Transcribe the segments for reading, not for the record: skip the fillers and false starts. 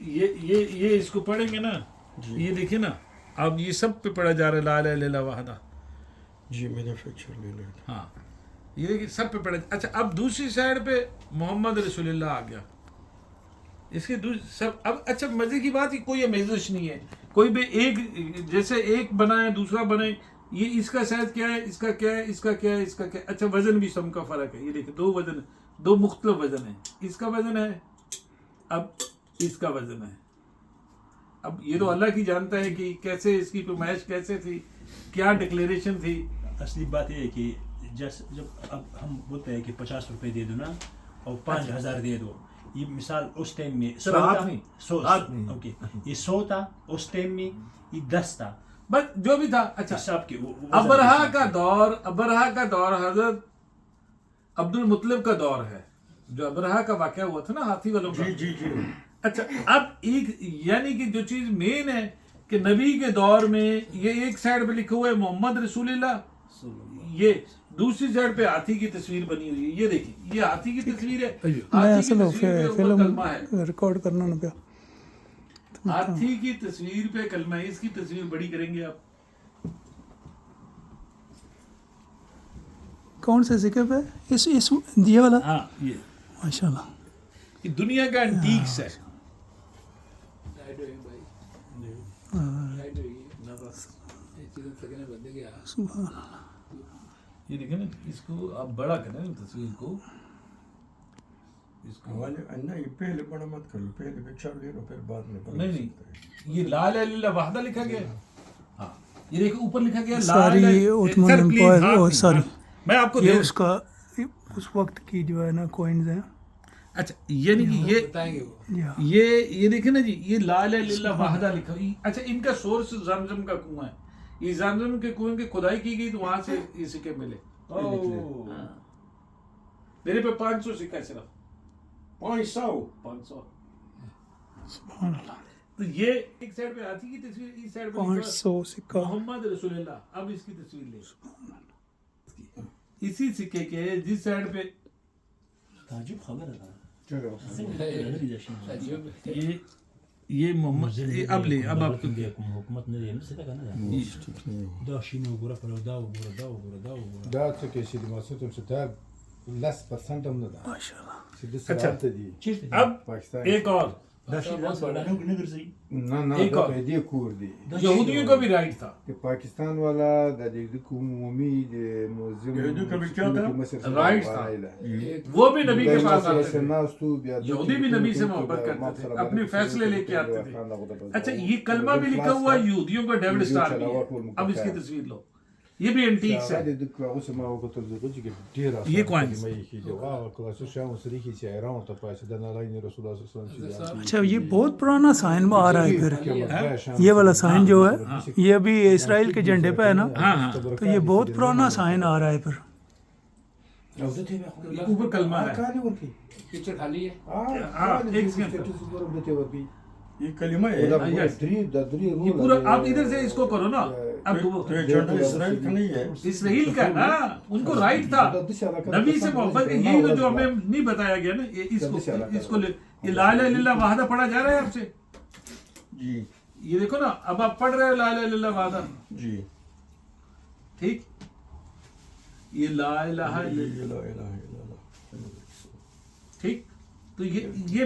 یہ اس کو پڑھیں گے نا، یہ دیکھیں نا، اب یہ سب پہ پڑھا جا رہا ہے لا الہ الا اللہ وحدہ. جی مینوفیکچر لے لیں. ہاں یہ دیکھیں سب پہ پڑھا. اچھا اب دوسری سائڈ پہ محمد رسول اللہ آ گیا. اس کے سب اب اچھا مزے کی بات کوئی امیزش نہیں ہے. کوئی بھی ایک جیسے ایک بنائے دوسرا بنائے، یہ اس کا سائز کیا ہے، اس کا کیا ہے، اس کا کیا ہے، اس کا کیا ہے. اچھا وزن بھی سب کا فرق ہے. یہ دیکھیں دو وزن، دو مختلف وزن ہیں. اس کا وزن ہے، اب اس کا وزن ہے. اب یہ تو اللہ کی جانتا ہے کہ کیسے اس کی پیمائش کیسے تھی، کیا ڈکلیریشن تھی. اصلی بات یہ ہے کہ جب اب ہم بولتے ہیں کہ 50 روپے دے دو نا اور 5000 دے دو، یہ مثال اس ٹائم میں 100 اوکے، یہ 100 تھا اس ٹائم میں، یہ 10 تھا، بس جو بھی تھا. اچھا حساب کے ابرہا کا دور حضرت عبد المطلب کا دور ہے، جو ابرہا کا واقعہ ہوا تھا نا ہاتھی والوں کا. جی اچھا اب ایک یعنی کہ جو چیز مین ہے کہ نبی کے دور میں یہ ایک سائڈ پہ لکھا ہوا ہے محمد رسول اللہ، یہ دوسری سائڈ پہ ہاتھی کی تصویر بنی ہوئی ہے. یہ دیکھیں یہ ہاتھی کی تصویر ہے. ہاتھی کی تصویر پہ اوپر کلمہ ہے، ریکارڈ کرنا نہ پیا. ہاتھی کی تصویر پہ کلمہ ہے. اس کی تصویر بڑی کریں گے آپ. کون سے سکے پہ؟ اس یہ والا؟ ہاں یہ ماشاء اللہ یہ دنیا کا انٹیکس ہے. سبحان اللہ. یہ دیکھیں نا، اس کو آپ بڑا کریں تصویر کو، اس کو نہیں پہلے بڑا مت کرو، پہلے پکچر لے لو پھر بعد میں بڑا. نہیں یہ لا الہ الا اللہ وحدہ لکھا گیا. ہاں یہ دیکھو اوپر لکھا گیا لا ساری عثمان امپائر اور ساری میں آپ کو یہ اس کا اس وقت کی جو ہے نا کوئنز ہیں. اچھا یعنی کہ یہ دیکھیں نا جی، یہ لا الہ الا اللہ وحدہ لکھا. اچھا ان کا سورس زمزم کا کنواں ہے. یہ زمزم کے کنویں کی کھدائی کی گئی تو وہاں سے یہ سکے ملے. میرے پہ 500 سکہ ہے صرف 500. سبحان اللہ. تو یہ ایک سائڈ پہ ہاتھی کی تصویر، اس سائڈ پہ 500 سکہ محمد رسول اللہ. اب اس کی تصویر لے اسی سکے کے جس سائڈ پہ تعجب خبر ہے یہ محمد اب لے اب آپ حکومت نه دی څه کنه دا شینو ګوره په دا وګوره دا څه کې چې د مسعود الشتاب 10% هم نه ده ماشاء الله. چې د سرعت دي اب پاکستان ایک اور دا شین نه ګرځي نه دا په دې کور دی یہودیوں کا بھی رائٹ تھا. کہ پاکستان والا د دې عمومی د موزیم یہودیوں کا بھی کیا تھا؟ رائٹ تھا. وہ بھی نبی کے پاس آتے تھے، یہودی بھی نبی سے محبت کرتے تھے، اپنے فیصلے لے کے آتے تھے. اچھا یہ کلمہ بھی لکھا ہوا ہے یہودیوں کا ڈیوڈ اسٹار بھی ہے. اب اس کی تصویر لو، یہ بھی انٹیکس ہے. یہ کوائنز اچھا یہ بہت پرانا سائن آ رہا ہے پھر. یہ والا سائن جو ہے یہ ابھی اسرائیل کے جھنڈے پہ ہے نا، تو یہ بہت پرانا سائن آ رہا ہے پھر. اوپر کلمہ ہے. پکچر خالی ہے. ہاں ایک سیکنڈ، یہ کلمہ ہے. یہ پورا آپ ادھر سے اس کو کرو نا. اب تو یہ جھنڈا اسرائیل کا نہیں ہے، اسرائیل کا نا، ان کو رائٹ تھا نبی سے محبت. یہی تو جو ہمیں نہیں بتایا گیا نا، اس کو یہ لا الہ الا اللہ وحدہ پڑھا جا رہا ہے آپ سے. جی یہ دیکھو نا اب آپ پڑھ رہے ہو لا الہ الا اللہ وحدہ. جی ٹھیک، یہ لا الہ الا اللہ. ٹھیک. تو یہ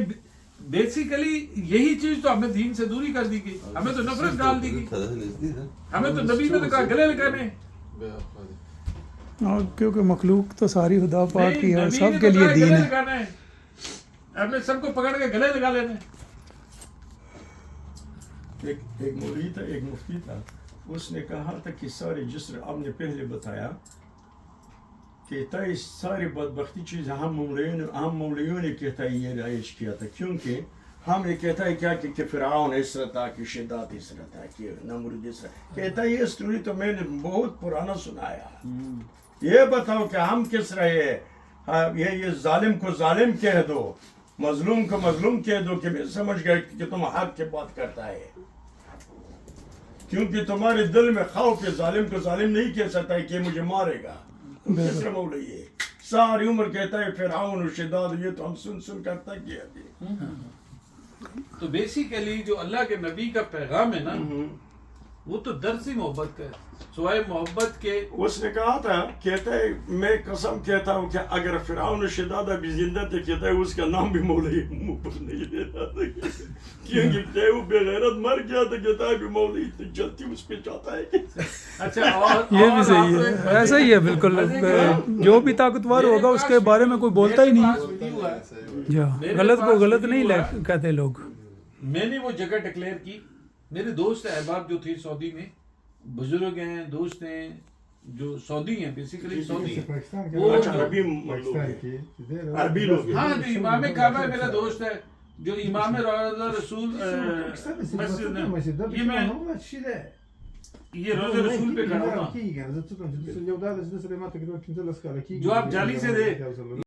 بیسیکلی یہی چیز تو ہمیں دین سے دوری کر دی گئی، ہمیں تو نفرت ڈال دی گئی. ہمیں تو نبی نے تو کہا گلے لگانے، اور کیونکہ مخلوق تو ساری خدا پاک کی ہے، سب کے لیے دین ہے. ہمیں سب کو پکڑ کے گلے لگا لینے. ایک مولوی تھا، ایک مفتی تھا، اس نے کہا تھا کہ سارے جسر آپ نے پہلے بتایا کہ یہ ساری بدبختی چیز ہم مولیوں نے کہتا ہے یہ رائج کیا تھا، کیونکہ ہم نے کہتا ہے کیا کہ فرعون اس طرح تھا، کہ شداد اس طرح تھا، کہ نمرود اس طرح کہتا ہے. یہ اسٹوری تو میں نے بہت پرانا سنایا. یہ بتاؤ کہ ہم کس رہے، یہ ظالم کو ظالم کہہ دو، مظلوم کو مظلوم کہہ دو، کہ میں سمجھ گیا کہ تم حق کی بات کرتا ہے، کیونکہ تمہارے دل میں خوف ہے. ظالم کو ظالم نہیں کہہ سکتا ہے کہ مجھے مارے گا. کس طرح مولوی ہے ساری عمر کہتا ہے فرعون و شداد، یہ تو ہم سن کر تک گیا. تو بیسیکلی جو اللہ کے نبی کا پیغام ہے نا وہ تو درس ہی محبت کا ہے، سوائے محبت کے. اس نے کہا تھا، کہتا ہے میں قسم کہتا ہوں کہ اگر فرعون شداد ابھی زندہ تھے، کہتا ہے اس کا نام بھی مولوی منہ پر نہیں لیتا تھا، کیونکہ وہ بے غیرت مر گیا تو کہتا ہے بھی مولوی اتنی جلدی اس پہ چاہتا ہے کہ اچھا. اور یہ بھی صحیح ہے، ایسا ہی ہے بالکل. جو بھی طاقتور ہوگا اس کے بارے میں کوئی بولتا ہی نہیں. جی غلط کو غلط نہیں کہتے لوگ. میں نے وہ جگہ ڈکلیئر کی. میرے دوست احباب جو تھے سعودی میں، بزرگ ہیں، دوست ہیں جو سعودی ہیں، بیسیکلی سعودی ہیں، وہ عربی لوگ. ہاں جو امام کعبہ ہے میرا دوست ہے، جو امام روضہ رسول مسجد ہے، یہ روضہ رسول پہ کھڑا ہوں، جو آپ جعلی سے دے